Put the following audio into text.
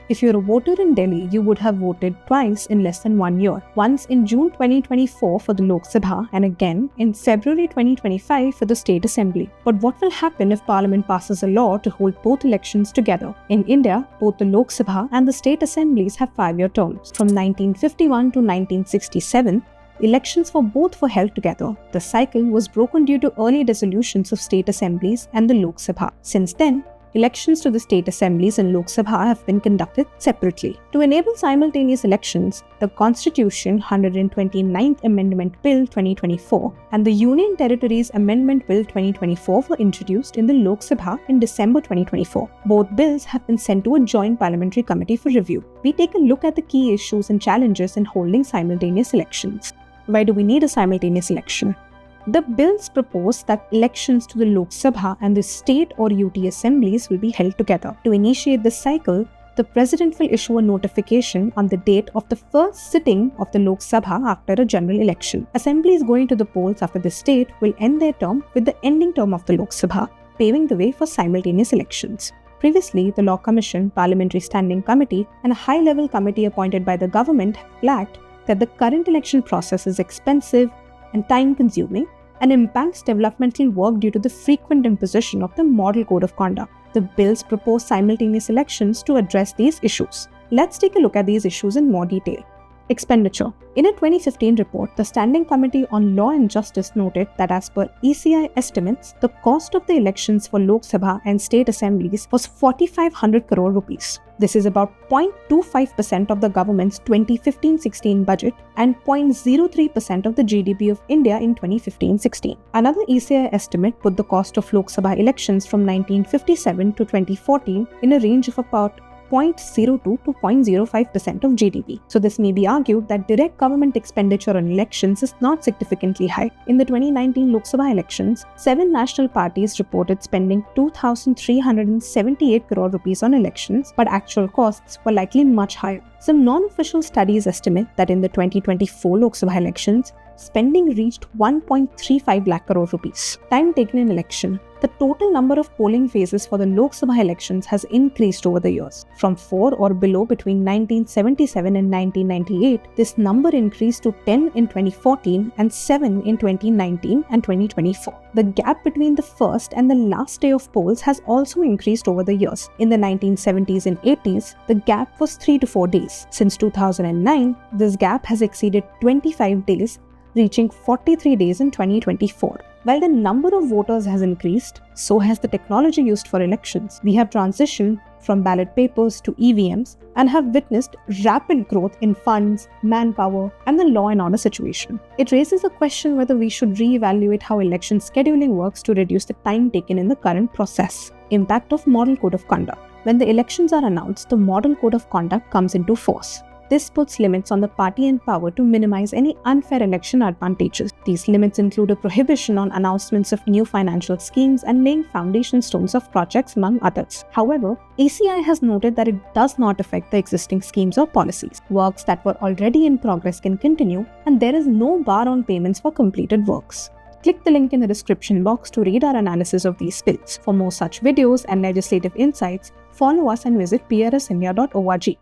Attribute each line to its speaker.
Speaker 1: If you're a voter in Delhi, you would have voted twice in less than 1 year. Once in June 2024 for the Lok Sabha and again in February 2025 for the State Assembly. But what will happen if Parliament passes a law to hold both elections together? In India, both the Lok Sabha and the State Assemblies have 5-year terms. From 1951 to 1967, elections for both were held together. The cycle was broken due to early dissolutions of State Assemblies and the Lok Sabha. Since then, elections to the State Assemblies and Lok Sabha have been conducted separately. To enable simultaneous elections, the Constitution 129th Amendment Bill 2024 and the Union Territories Amendment Bill 2024 were introduced in the Lok Sabha in December 2024. Both bills have been sent to a joint parliamentary committee for review. We take a look at the key issues and challenges in holding simultaneous elections. Why do we need a simultaneous election? The bills propose that elections to the Lok Sabha and the state or UT assemblies will be held together. To initiate this cycle, the President will issue a notification on the date of the first sitting of the Lok Sabha after a general election. Assemblies going to the polls after the state will end their term with the ending term of the Lok Sabha, paving the way for simultaneous elections. Previously, the Law Commission, Parliamentary Standing Committee, and a high-level committee appointed by the government have flagged that the current election process is expensive and time-consuming and impacts developmental work due to the frequent imposition of the Model Code of Conduct. The bills propose simultaneous elections to address these issues. Let's take a look at these issues in more detail. Expenditure. In a 2015 report, the Standing Committee on Law and Justice noted that as per ECI estimates, the cost of the elections for Lok Sabha and state assemblies was 4,500 crore rupees. This is about 0.25% of the government's 2015-16 budget and 0.03% of the GDP of India in 2015-16. Another ECI estimate put the cost of Lok Sabha elections from 1957 to 2014 in a range of about 0.02 to 0.05% of GDP. So this may be argued that direct government expenditure on elections is not significantly high. In the 2019 Lok Sabha elections, 7 national parties reported spending 2,378 crore rupees on elections, but actual costs were likely much higher. Some non-official studies estimate that in the 2024 Lok Sabha elections, spending reached 1.35 lakh crore rupees. Time taken in election. The total number of polling phases for the Lok Sabha elections has increased over the years. From 4 or below between 1977 and 1998, this number increased to 10 in 2014 and 7 in 2019 and 2024. The gap between the first and the last day of polls has also increased over the years. In the 1970s and 80s, the gap was 3 to 4 days. Since 2009, this gap has exceeded 25 days, reaching 43 days in 2024. While the number of voters has increased, so has the technology used for elections. We have transitioned from ballot papers to EVMs and have witnessed rapid growth in funds, manpower, and the law and order situation. It raises a question whether we should reevaluate how election scheduling works to reduce the time taken in the current process. Impact of Model Code of Conduct. When the elections are announced, the Model Code of Conduct comes into force. This puts limits on the party in power to minimize any unfair election advantages. These limits include a prohibition on announcements of new financial schemes and laying foundation stones of projects, among others. However, ECI has noted that it does not affect the existing schemes or policies. Works that were already in progress can continue, and there is no bar on payments for completed works. Click the link in the description box to read our analysis of these bills. For more such videos and legislative insights, follow us and visit prsindia.org.